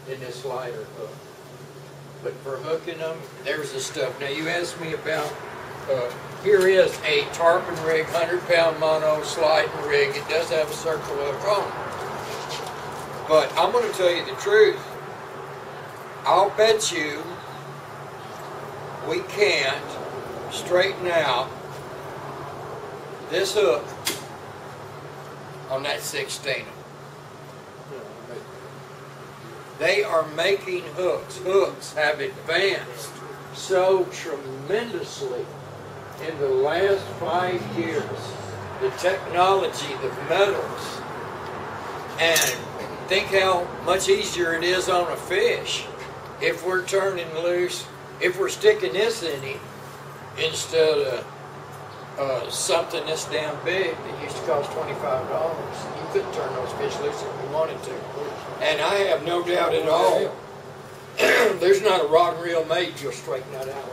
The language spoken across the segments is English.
in this lighter hook. But for hooking them, there's the stuff. Now you asked me about, here is a tarpon rig, 100-pound mono sliding rig. It does have a circle hook on it. But I'm going to tell you the truth. I'll bet you we can't straighten out this hook on that 16. They are making hooks. Hooks have advanced so tremendously in the last 5 years. The technology, the metals, and think how much easier it is on a fish if we're turning loose, if we're sticking this in him instead of something this damn big that used to cost $25. You couldn't turn those fish loose if you wanted to. And I have no doubt at all, there's not a rod and reel made you'll straighten that out.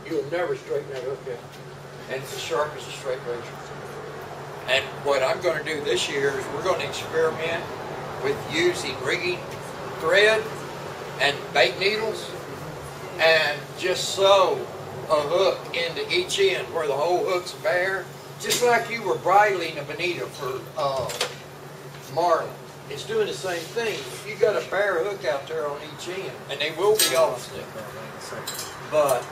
You'll never straighten that hook out. And it's as sharp as a straight razor. And what I'm going to do this year is we're going to experiment with using rigging thread and bait needles and just sew a hook into each end where the whole hook's bare, just like you were bridling a bonita for marlin. It's doing the same thing. You got a bare hook out there on each end, and they will be off stick. But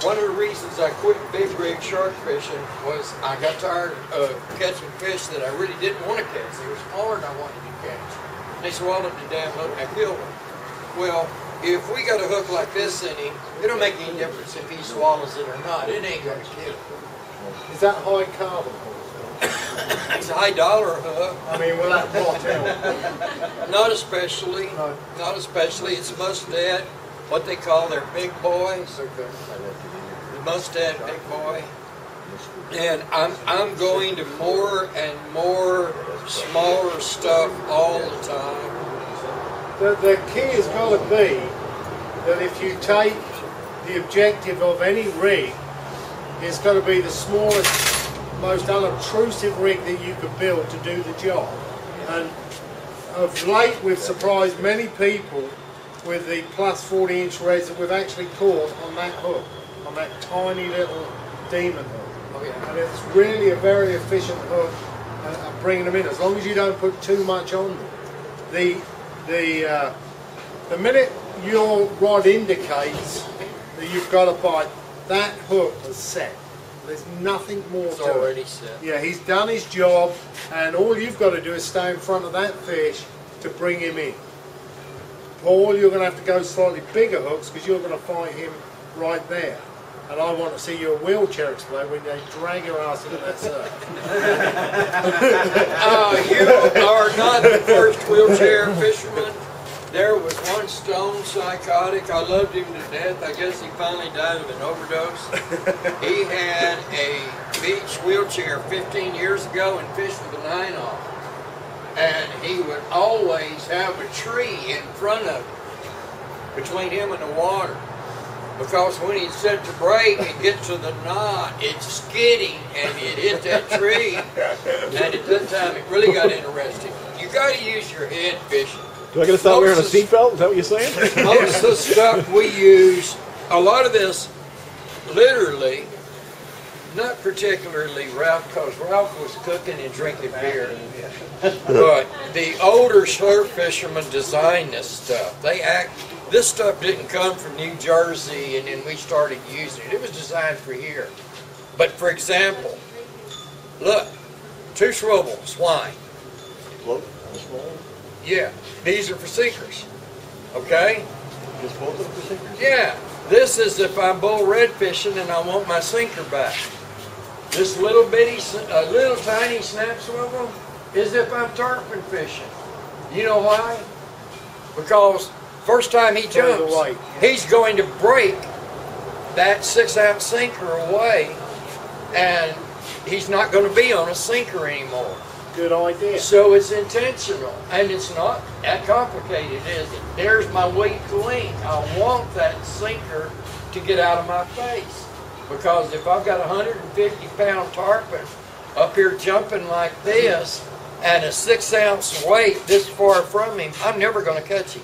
one of the reasons I quit big rig shark fishing was I got tired of catching fish that I really didn't want to catch. They were smaller than I wanted to catch. They swallowed the damn hook and I killed them. Well, if we got a hook like this in him, it don't make any difference if he swallows it or not. It ain't going to kill him. Is that high carbon? It's a high dollar hook. I mean, will that pot out? Not especially. No. Not especially. It's mustad, what they call their big boys. Okay. The mustad big boy. And I'm going to more and more smaller stuff all the time. The key has got to be that if you take the objective of any rig, it's got to be the smallest, most unobtrusive rig that you could build to do the job. And of late we've surprised many people with the plus 40-inch reds that we've actually caught on that hook, on that tiny little demon hook. Oh, yeah. And it's really a very efficient hook at bringing them in, as long as you don't put too much on them. The minute your rod indicates that you've got a bite, that hook is set. There's nothing more it's to it. already set. Yeah, he's done his job, and all you've got to do is stay in front of that fish to bring him in. Paul, you're going to have to go slightly bigger hooks because you're going to fight him right there. And I want to see your wheelchair explode when they drag your ass into that surf. You are not the first wheelchair fisherman. There was one stone psychotic. I loved him to death. I guess he finally died of an overdose. He had a beach wheelchair 15 years ago and fished with a 9-aught. And he would always have a tree in front of him, between him and the water. Because when he'd set to break and get to the knot, it's skidding and it hit that tree. And at that time, it really got interesting. You got to use your head fishing. Do I got to stop wearing a seatbelt? Is that what you're saying? Most of the stuff we use, a lot of this, literally, not particularly Ralph, because Ralph was cooking and drinking beer. But the older surf fishermen designed this stuff. This stuff didn't come from New Jersey and then we started using it. It was designed for here. But for example, look, 2 swivels, why? Yeah, these are for sinkers. Okay? Just both of them for sinkers? Yeah. This is if I'm bull red fishing and I want my sinker back. This little bitty, little tiny snap swivel is if I'm tarpon fishing. You know why? Because first time he jumps, he's going to break that 6-ounce sinker away, and he's not going to be on a sinker anymore. Good idea. So it's intentional, and it's not that complicated, is it? There's my weak link. I want that sinker to get out of my face, because if I've got a 150-pound tarpon up here jumping like this, and a 6-ounce weight this far from him, I'm never going to catch him.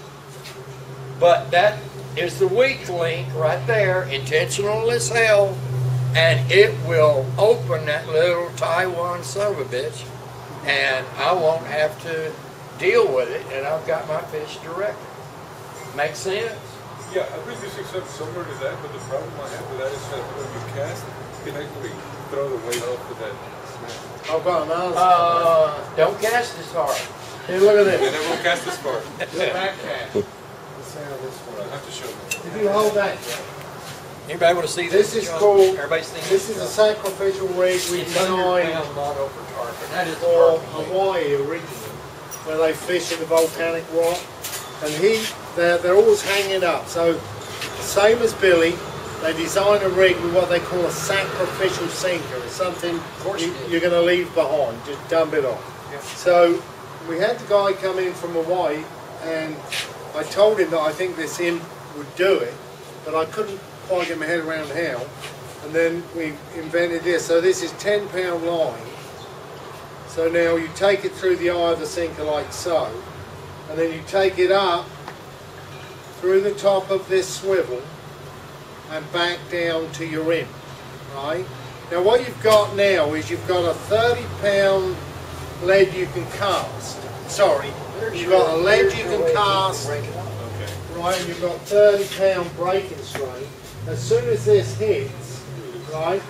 But that is the weak link right there, intentional as hell, and it will open that little Taiwan son of a bitch, and I won't have to deal with it, and I've got my fish directed. Make sense? Yeah, I believe you should have similar to that, but the problem I have with that is that when you cast, you can actually throw the weight off of that snap. I've got another. Don't cast as hard. Here, look at And this. then we'll cast this far. The back cast. Let's see how this I'll works. have to show you. If you hold that, Anybody want to see this? this is John? called. Everybody's seen This is a sacrificial rig we It's designed 100-pound mono for tarpon. That is for tarpon. Hawaii originally, where they fish in the volcanic rock, and they're always hanging up. So same as Billy, they design a rig with what they call a sacrificial sinker. It's something you're going to leave behind, just dump it off. Yeah. So we had the guy come in from Hawaii, and I told him that I think this imp would do it, but I couldn't quite get my head around how. And then we invented this. So this is 10-pound line. So now you take it through the eye of the sinker like so, and then you take it up through the top of this swivel and back down to your imp, right? Now what you've got now is you've got a 30-pound lead you can cast. Sorry, you've got a lead you can cast, Okay. right, and you've got 30-pound breaking strain. As soon as this hits, right,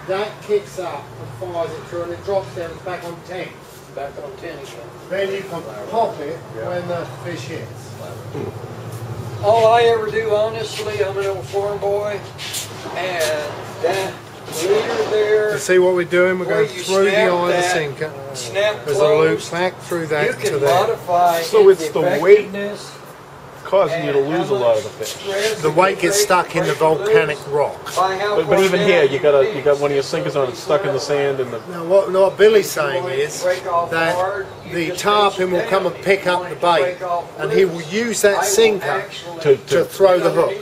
that kicks up and fires it through, and it drops down, it's back on 10. Back on 10 again. Then you can pop it when the fish hits. All I ever do, honestly, I'm an old farm boy, and that leader there, You see what we're doing? We're where going you through the snap eye of the that, sinker. snap There's a loop closed, back through you that to can there. modify So its it's the weight effectiveness causing you to and lose a how lot of much the fish. stress The it weight can gets take stuck to in the break it volcanic loose rock. by how But far even down here, you pitch. got one of your sinkers on, it's stuck in the sand, and the Now what Billy's saying is that the tarpon will come and pick up the bait, and he will use that sinker to to throw the hook.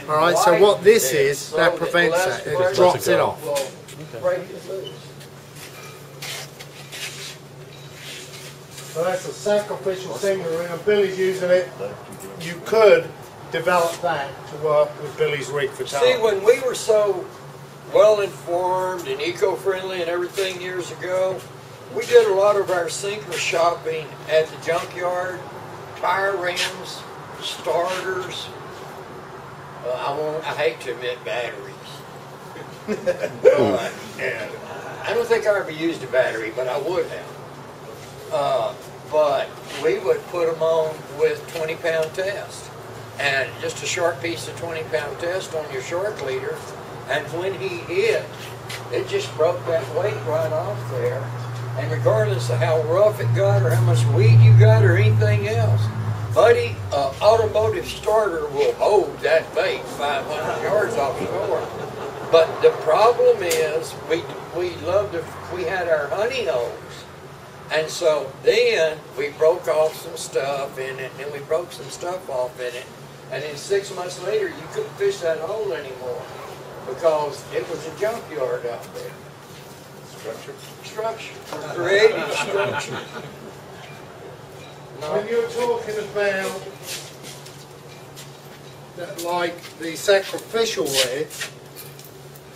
Alright, so what this is, that prevents that. It just drops it off. So that's a sacrificial sinker, and Billy's using it. You could develop that to work with Billy's rig for See, tarpon. when we were so well informed and eco-friendly and everything years ago, we did a lot of our sinker shopping at the junkyard, tire rims, starters. I hate to admit batteries. But, I don't think I ever used a battery, but I would have. But we would put them on with 20-pound test. And just a short piece of 20-pound test on your shark leader. And when he hit, it just broke that weight right off there. And regardless of how rough it got or how much weed you got or anything else, buddy, automotive starter will hold that bait 500 yards offshore. But the problem is we had our honey holes. And so then we broke off some stuff in it, and then we broke some stuff off in it. And then 6 months later, you couldn't fish that hole anymore because it was a junkyard out there. Structure. Creative structure. When you're talking about that, like the sacrificial rig,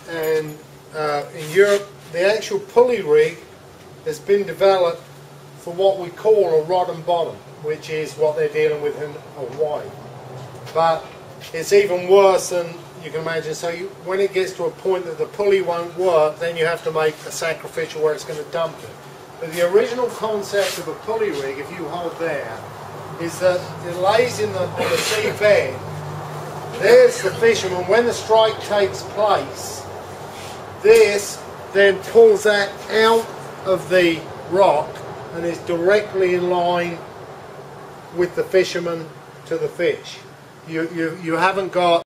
and in Europe, the actual pulley rig has been developed for what we call a rod and bottom, which is what they're dealing with in Hawaii. But it's even worse than you can imagine. So when it gets to a point that the pulley won't work, then you have to make a sacrificial where it's going to dump it. But the original concept of a pulley rig, if you hold there, is that it lays on the seabed. There's the fisherman. When the strike takes place, this then pulls that out of the rock and is directly in line with the fisherman to the fish. You haven't got